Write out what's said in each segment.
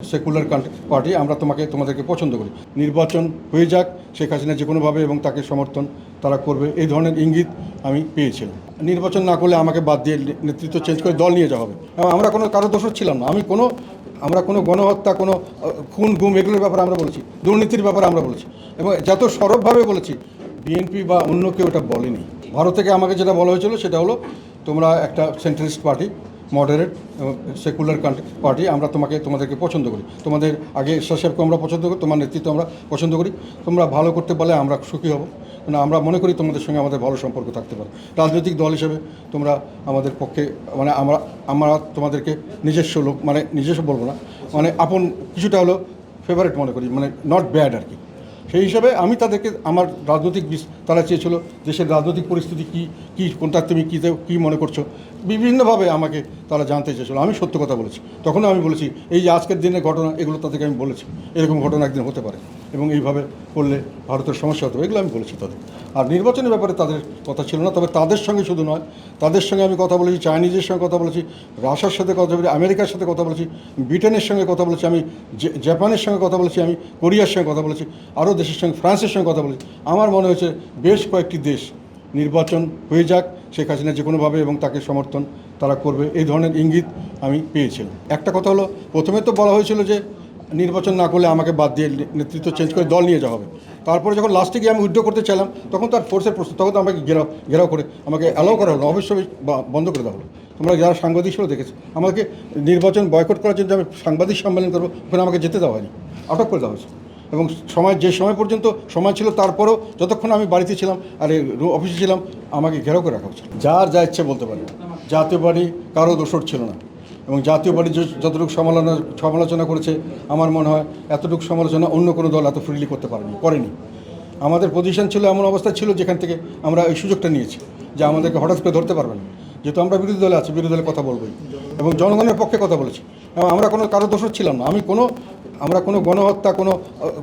Secular party আমরা তোমাদেরকে পছন্দ করি। নির্বাচন হয়ে যাক, শেখ হাসিনা যে কোনোভাবে এবং তাকে সমর্থন তারা করবে, এই ধরনের ইঙ্গিত আমি পেয়েছিলাম। নির্বাচন না করলে আমাকে বাদ দিয়ে নেতৃত্ব চেঞ্জ করে দল নিয়ে যাওয়া হবে। আমরা কোনো কারো দোষর ছিলাম না। আমরা কোনো গণহত্যা, কোনো খুন গুম এগুলোর ব্যাপারে আমরা বলেছি, দুর্নীতির ব্যাপারে আমরা বলেছি এবং যত সরবভাবে বলেছি। বিএনপি বা অন্য কেউ এটা বলেনি। ভারত থেকে আমাকে যেটা বলা হয়েছিল সেটা হলো, তোমরা একটা central list party, moderate secular party, আমরা তোমাদেরকে পছন্দ করি। তোমাদের আগে ঈশ্বর সাহেবকে আমরা পছন্দ করি, তোমার নেতৃত্ব আমরা পছন্দ করি। তোমরা ভালো করতে পারলে আমরা সুখী হব। মানে আমরা মনে করি তোমাদের সঙ্গে আমাদের ভালো সম্পর্ক থাকতে পারে। রাজনৈতিক দল হিসেবে তোমরা আমাদের পক্ষে, মানে আমরা তোমাদেরকে নিজস্ব লোক, মানে নিজস্ব বলবো না, মানে আপন কিছুটা হলো ফেভারিট মনে করি, মানে নট ব্যাড আর কি। সেই হিসাবে আমি তাদেরকে আমার রাজনৈতিক তারা চেয়েছিল দেশের রাজনৈতিক পরিস্থিতি কী কোনটা তুমি কী মনে করছো, বিভিন্নভাবে আমাকে তারা জানতে চেয়েছিল। আমি সত্য কথা বলেছি। তখনও আমি বলেছি এই যে আজকের দিনের ঘটনা, এগুলো তাদেরকে আমি বলেছি এরকম ঘটনা একদিন হতে পারে এবং এইভাবে করলে ভারতের সমস্যা হতে হবে, এগুলো আমি বলেছি তাদের। আর নির্বাচনের ব্যাপারে তাদের কথা ছিল না। তবে তাদের সঙ্গে শুধু নয়, তাদের সঙ্গে আমি কথা বলেছি, চাইনিজের সঙ্গে কথা বলেছি, রাশিয়ার সাথে কথা বলেছি, আমেরিকার সাথে কথা বলেছি, ব্রিটেনের সঙ্গে কথা বলেছি, আমি জাপানের সঙ্গে কথা বলেছি, আমি কোরিয়ার সঙ্গে কথা বলেছি, আরও দেশের সঙ্গে, ফ্রান্সের সঙ্গে কথা বলেছি। আমার মনে হয়েছে বেশ কয়েকটি দেশ নির্বাচন হয়ে যাক, শেখ হাসিনা যে কোনোভাবে এবং তাকে সমর্থন তারা করবে, এই ধরনের ইঙ্গিত আমি পেয়েছিলাম। একটা কথা হলো, প্রথমে তো বলা হয়েছিল যে নির্বাচন না করলে আমাকে বাদ দিয়ে নেতৃত্ব চেঞ্জ করে দল নিয়ে যাওয়া হবে। তারপরে যখন লাস্টে গিয়ে আমি উইথড্র করতে চাইলাম, তখন তার ফোর্সের প্রশ্ন, তখন তো আমাকে ঘেরাও করে আমাকে অ্যালাউ করা হলো, অবশ্যই বন্ধ করে দেওয়া হলো। তোমরা যারা সাংবাদিক ছিল দেখেছো, আমাকে নির্বাচন বয়কট করার জন্য আমি সাংবাদিক সম্মেলন করবো, ওখানে আমাকে যেতে দেওয়া হয়নি, আটক করে দেওয়া হয়েছে। এবং যে সময় পর্যন্ত সময় ছিল, তারপরেও যতক্ষণ আমি বাড়িতে ছিলাম আর অফিসে ছিলাম, আমাকে ঘেরাও করে রাখা হয়েছিল। যার যা ইচ্ছে বলতে পারে। জাতীয় পার্টি কারো দোষর ছিল না এবং জাতীয় পার্টি যতটুকু সমালোচনা করেছে, আমার মনে হয় এতটুকু সমালোচনা অন্য কোনো দল এত ফ্রিলি করতে করেনি। আমাদের পজিশন ছিল, এমন অবস্থা ছিল যেখান থেকে আমরা এই সুযোগটা নিয়েছি যে আমাদেরকে হঠাৎ করে ধরতে পারবে না, যেহেতু আমরা বিরোধী দলে আছি, বিরোধী দলে কথা বলবোই এবং জনগণের পক্ষে কথা বলেছি। এবং আমরা কোনো কারো দোষর ছিলাম না। আমরা কোনো গণহত্যা, কোনো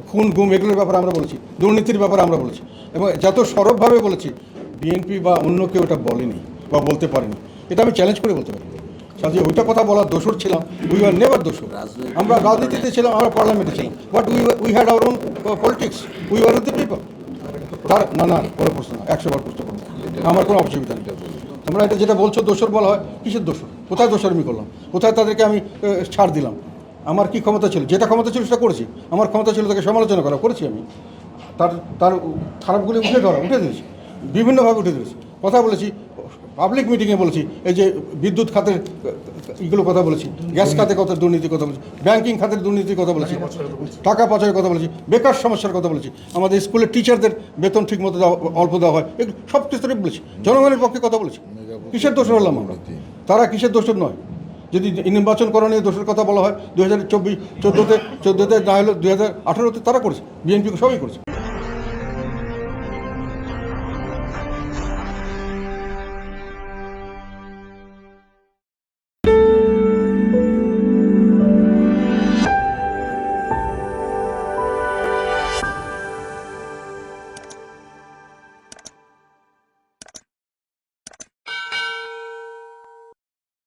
খুন গুম এগুলোর ব্যাপারে আমরা বলেছি, দুর্নীতির ব্যাপারে আমরা বলেছি এবং যত সরবভাবে বলেছি। বিএনপি বা অন্য কেউ এটা বলেনি বা বলতে পারেনি। এটা আমি চ্যালেঞ্জ করে বলতে পারি। সাথে ওইটা কথা বলার দোষর ছিলাম, উই আর নেভার দোষর। আমরা রাজনীতিতে ছিলাম, আমরা পার্লামেন্টে ছিলাম, but we had our own politics, we are with the people. তার না কোনো প্রশ্ন না, 100বার প্রশ্ন করবো, আমার কোনো অসুবিধা নেই। তোমরা এটা যেটা বলছো দোষর বলা হয়, কিসের দোষর? কোথায় দোষর আমি করলাম? কোথায় তাদেরকে আমি ছাড় দিলাম? আমার কি ক্ষমতা ছিল? যেটা ক্ষমতা ছিল সেটা করেছি। আমার ক্ষমতা ছিল তাকে সমালোচনা করা, করেছি আমি। তার খারাপগুলি উঠে দিয়েছি, বিভিন্নভাবে উঠে দিয়েছি, কথা বলেছি, পাবলিক মিটিংয়ে বলেছি, এই যে বিদ্যুৎ খাতের এগুলো কথা বলেছি, গ্যাস খাতে দুর্নীতির কথা বলেছি, ব্যাংকিং খাতের দুর্নীতির কথা বলেছি, টাকা পাচারের কথা বলেছি, বেকার সমস্যার কথা বলেছি, আমাদের স্কুলের টিচারদের বেতন ঠিকমতো অল্প দেওয়া হয়, এগুলো সব কিছুতে বলেছি, জনগণের পক্ষে কথা বলেছি। কিসের দোষর হলাম আমরা? তারা কিসের দোষর নয়? যদি নির্বাচন করা নিয়ে দোষের কথা বলা হয়, 2014-14 না হলে 2018-তে তারা করেছে, বিএনপি সবই করেছে।